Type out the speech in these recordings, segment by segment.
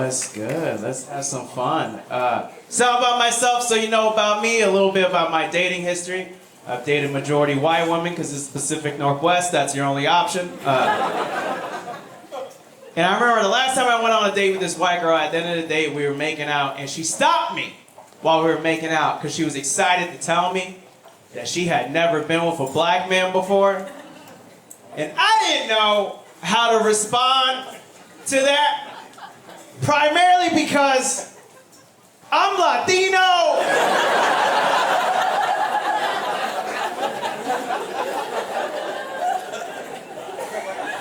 What's good? Let's have some fun. So about myself, so you know about me, a little bit about my dating history. I've dated majority white women because it's Pacific Northwest, that's your only option. And I remember the last time I went on a date with this white girl, at the end of the date, we were making out, and she stopped me while we were making out because she was excited to tell me that she had never been with a black man before. And I didn't know how to respond to that, primarily because I'm Latino.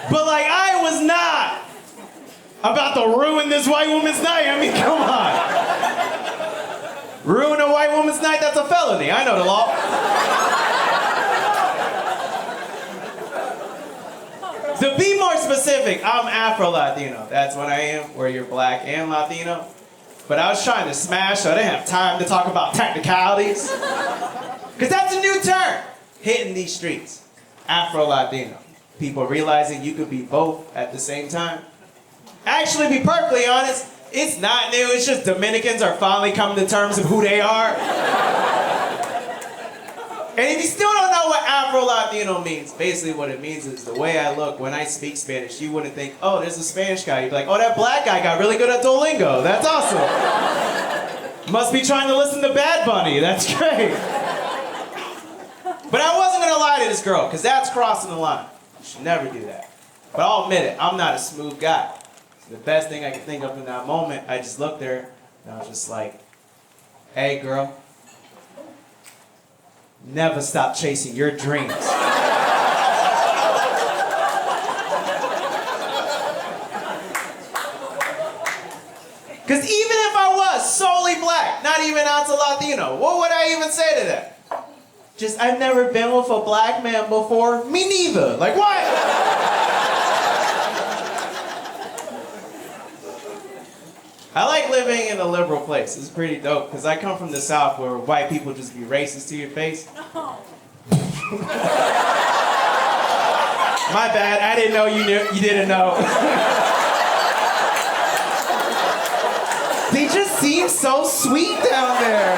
But like, I was not about to ruin this white woman's night. I mean, come on. Ruin a white woman's night, that's a felony. I know the law. To be more specific, I'm Afro Latino. That's what I am, where you're black and Latino. But I was trying to smash, so I didn't have time to talk about technicalities. Because that's a new term, hitting these streets. Afro Latino. People realizing you could be both at the same time. Actually, to be perfectly honest, it's not new. It's just Dominicans are finally coming to terms of who they are. And if you still don't know what Afro Latino means, basically what it means is the way I look when I speak Spanish. You wouldn't think, oh, there's a Spanish guy. You'd be like, oh, that black guy got really good at Duolingo. That's awesome. Must be trying to listen to Bad Bunny. That's great. But I wasn't going to lie to this girl, because that's crossing the line. You should never do that. But I'll admit it, I'm not a smooth guy. The best thing I could think of in that moment, I just looked there, and I was just like, hey, girl. Never stop chasing your dreams. Because even if I was solely black, not even out to Latino, what would I even say to that? Just, I've never been with a black man before. Me neither. Like, what? I like living in a liberal place. It's pretty dope, because I come from the South where white people just be racist to your face. No. My bad, I didn't know you knew. You didn't know. They just seem so sweet down there.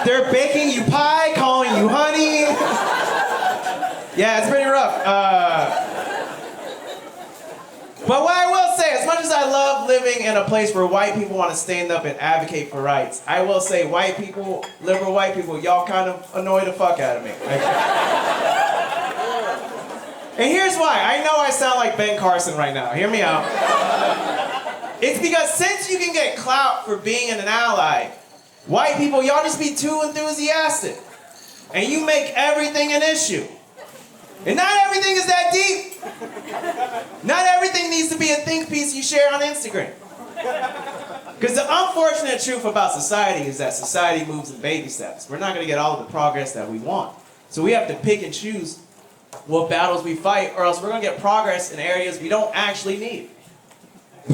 They're baking you pie, calling you honey. Yeah, it's pretty rough. But what I will say, as much as I love living in a place where white people want to stand up and advocate for rights, I will say white people, liberal white people, y'all kind of annoy the fuck out of me. And here's why. I know I sound like Ben Carson right now. Hear me out. It's because since you can get clout for being an ally, white people, y'all just be too enthusiastic. And you make everything an issue. And not everything is that deep. Not everything needs to be a think piece you share on Instagram. Because the unfortunate truth about society is that society moves in baby steps. We're not going to get all of the progress that we want. So we have to pick and choose what battles we fight, or else we're going to get progress in areas we don't actually need.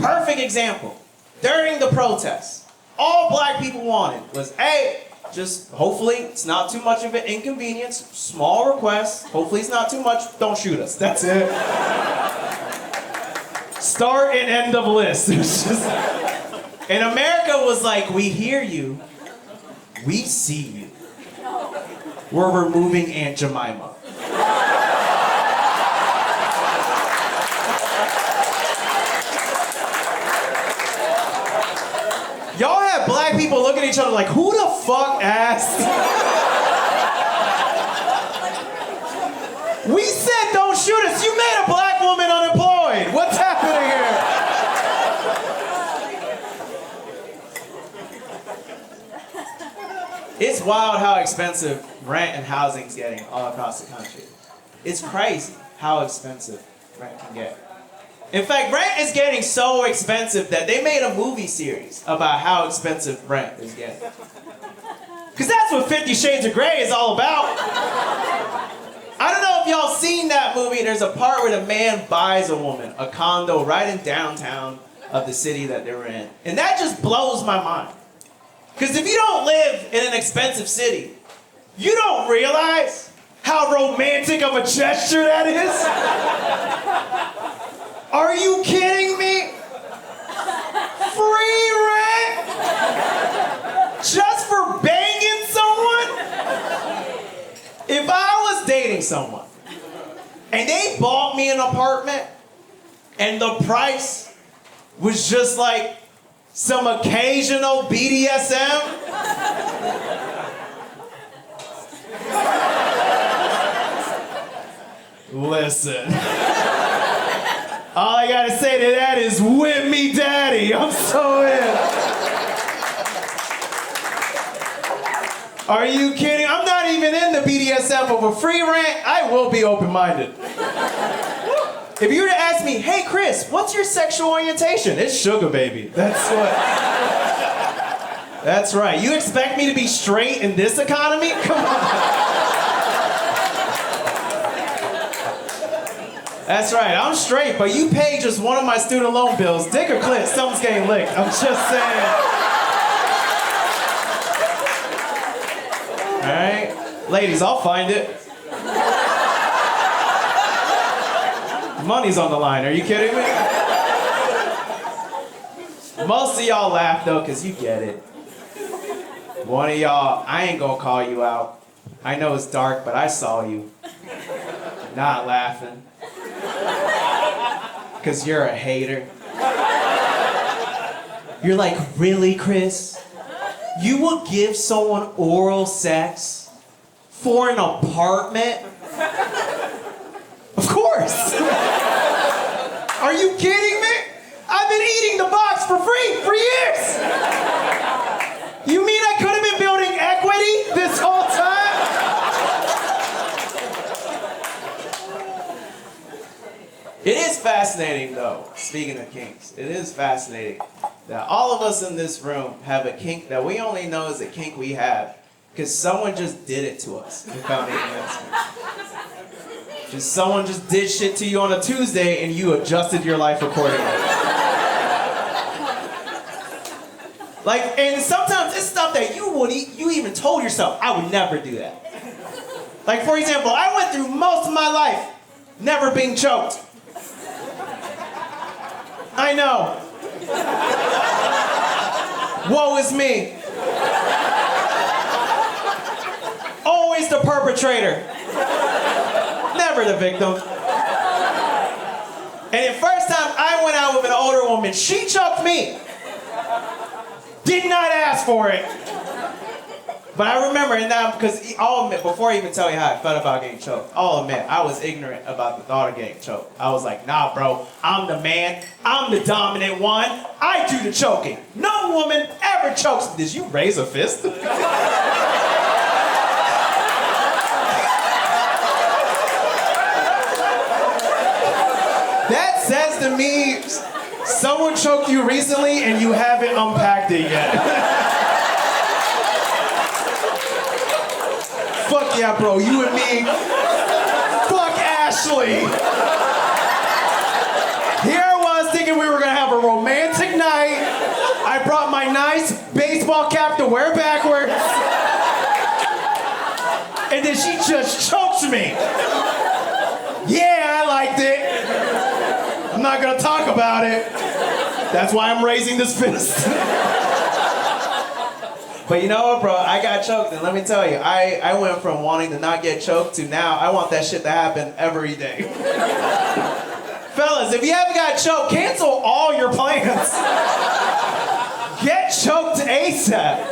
Perfect example. During the protests, all black people wanted was, hey, just hopefully it's not too much of an inconvenience, small request, hopefully it's not too much, don't shoot us, that's it. Start and end of list. And America was like, we hear you, we see you. We're removing Aunt Jemima. Y'all have black people look at each other like, who the fuck asked? We said don't shoot us. You made a black woman unemployed. What's happening here? It's wild how expensive rent and housing's getting all across the country. It's crazy how expensive rent can get. In fact, rent is getting so expensive that they made a movie series about how expensive rent is getting. Because that's what 50 Shades of Grey is all about. I don't know if y'all seen that movie. There's a part where the man buys a woman a condo right in downtown of the city that they're in. And that just blows my mind. Because if you don't live in an expensive city, you don't realize how romantic of a gesture that is. Are you kidding me? free rent just for banging someone? If I was dating someone and they bought me an apartment and the price was just like some occasional BDSM, listen. All I gotta say to that is, whip me daddy. I'm so in. Are you kidding? I'm not even in the BDSM, but for free rent, I will be open-minded. If you were to ask me, hey Chris, what's your sexual orientation? It's sugar baby. That's what. That's right. You expect me to be straight in this economy? Come on. That's right, I'm straight, but you pay just one of my student loan bills. Dick or clit, something's getting licked. I'm just saying. All right? Ladies, I'll find it. Money's on the line, are you kidding me? Most of y'all laugh though, because you get it. One of y'all, I ain't gonna call you out. I know it's dark, but I saw you. Not laughing. Because you're a hater. You're like, really, Chris? You will give someone oral sex for an apartment? Of course. Are you kidding me? I've been eating the box for free for years. You mean I could have been building equity this whole time? It is fascinating, though, speaking of kinks, it is fascinating that all of us in this room have a kink that we only know is a kink we have because someone just did it to us without even asking. Just someone just did shit to you on a Tuesday and you adjusted your life accordingly. Like, and sometimes it's stuff that you even told yourself, I would never do that. Like, for example, I went through most of my life never being choked. I know. Woe is me. Always the perpetrator. Never the victim. And the first time I went out with an older woman, she choked me. Did not ask for it. But I remember, and now, because I'll admit, before I even tell you how I felt about getting choked, I'll admit, I was ignorant about the thought of getting choked. I was like, nah, bro, I'm the man, I'm the dominant one, I do the choking. No woman ever chokes. Did you raise a fist? That says to me, someone choked you recently and you haven't unpacked it yet. Fuck yeah, bro, you and me. Fuck Ashley. Here I was thinking we were gonna have a romantic night. I brought my nice baseball cap to wear backwards. And then she just choked me. Yeah, I liked it. I'm not gonna talk about it. That's why I'm raising this fist. But you know what, bro? I got choked, and let me tell you, I went from wanting to not get choked to now I want that shit to happen every day. Fellas, if you haven't got choked, cancel all your plans. Get choked ASAP.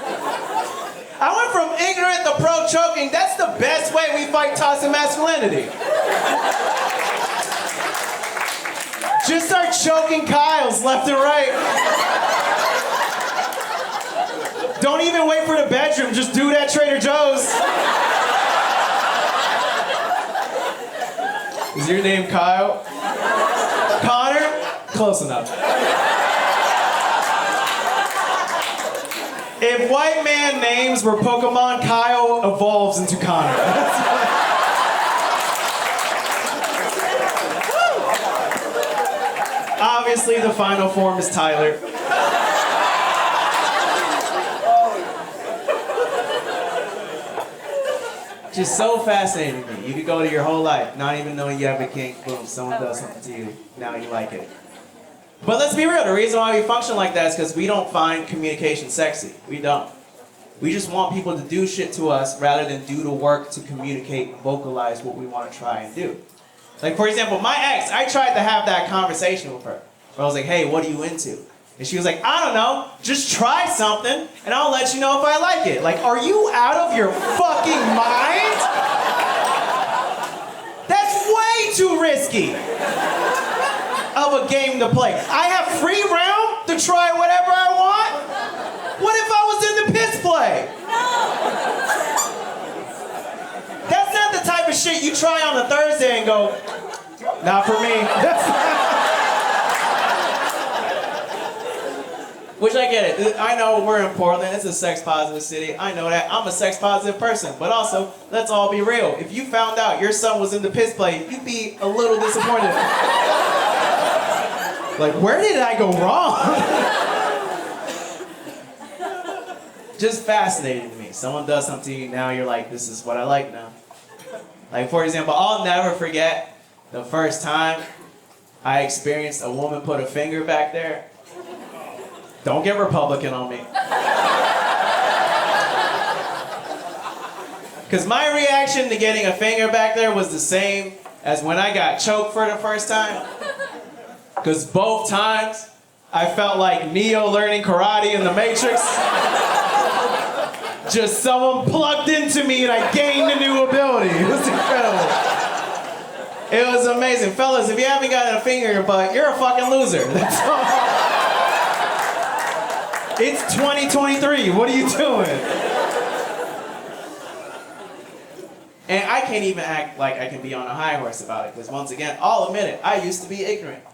I went from ignorant to pro choking. That's the best way we fight toxic masculinity. Just start choking Kyles left and right. Don't even wait for the bedroom, just do that Trader Joe's. Is your name Kyle? Connor? Close enough. If white man names were Pokemon, Kyle evolves into Connor. Obviously, the final form is Tyler. Just so fascinating to me. You could go to your whole life, not even knowing you have a kink, boom, someone does something to you, now you like it. But let's be real, the reason why we function like that is because we don't find communication sexy. We don't. We just want people to do shit to us rather than do the work to communicate and vocalize what we want to try and do. Like, for example, my ex, I tried to have that conversation with her. Where I was like, hey, what are you into? And she was like, I don't know, just try something and I'll let you know if I like it. Like, are you out of your fucking mind? That's way too risky of a game to play. I have free round to try whatever I want? What if I was in the piss play? That's not the type of shit you try on a Thursday and go, not for me. Which I get it. I know we're in Portland. It's a sex positive city. I know that. I'm a sex positive person. But also, let's all be real. If you found out your son was in the piss play, you'd be a little disappointed. Like, where did I go wrong? Just fascinating to me. Someone does something to you, now you're like, this is what I like now. Like, for example, I'll never forget the first time I experienced a woman put a finger back there. Don't get Republican on me. Because my reaction to getting a finger back there was the same as when I got choked for the first time. Because both times, I felt like Neo learning karate in the Matrix. Just someone plugged into me and I gained a new ability. It was incredible. It was amazing. Fellas, if you haven't gotten a finger in your butt, you're a fucking loser. That's all. It's 2023. What are you doing? And I can't even act like I can be on a high horse about it, because once again, I'll admit it, I used to be ignorant.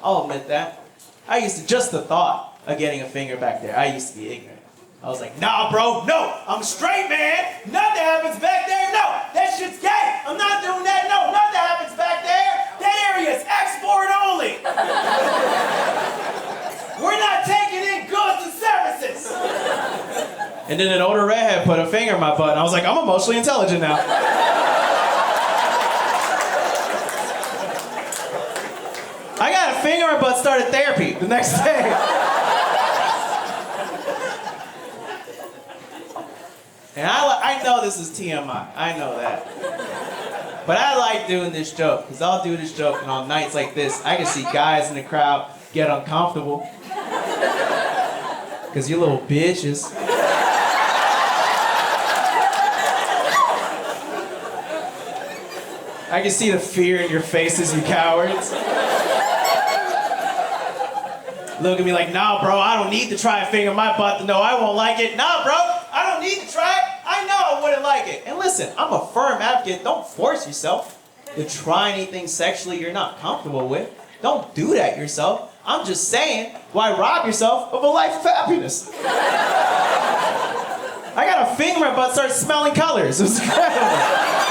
I'll admit that. I used to, just the thought of getting a finger back there, I used to be ignorant. I was like, nah, bro, no, I'm straight, man. Nothing happens back there, no. That shit's gay. I'm not doing that, no. Nothing happens back there. That area is export only. We're not taking in goods and services. And then an older redhead put a finger in my butt, and I was like, I'm emotionally intelligent now. I got a finger in my butt, started therapy the next day. And I know this is TMI, I know that. But I like doing this joke, because I'll do this joke, and on nights like this, I can see guys in the crowd get uncomfortable. Because you little bitches. I can see the fear in your faces, you cowards. Look at me like, nah, bro, I don't need to try a finger in my butt to know I won't like it. Nah, bro, I don't need to try it. I know I wouldn't like it. And listen, I'm a firm advocate. Don't force yourself to try anything sexually you're not comfortable with. Don't do that yourself. I'm just saying, why rob yourself of a life of happiness? I got a finger in my butt, started smelling colors. It was incredible.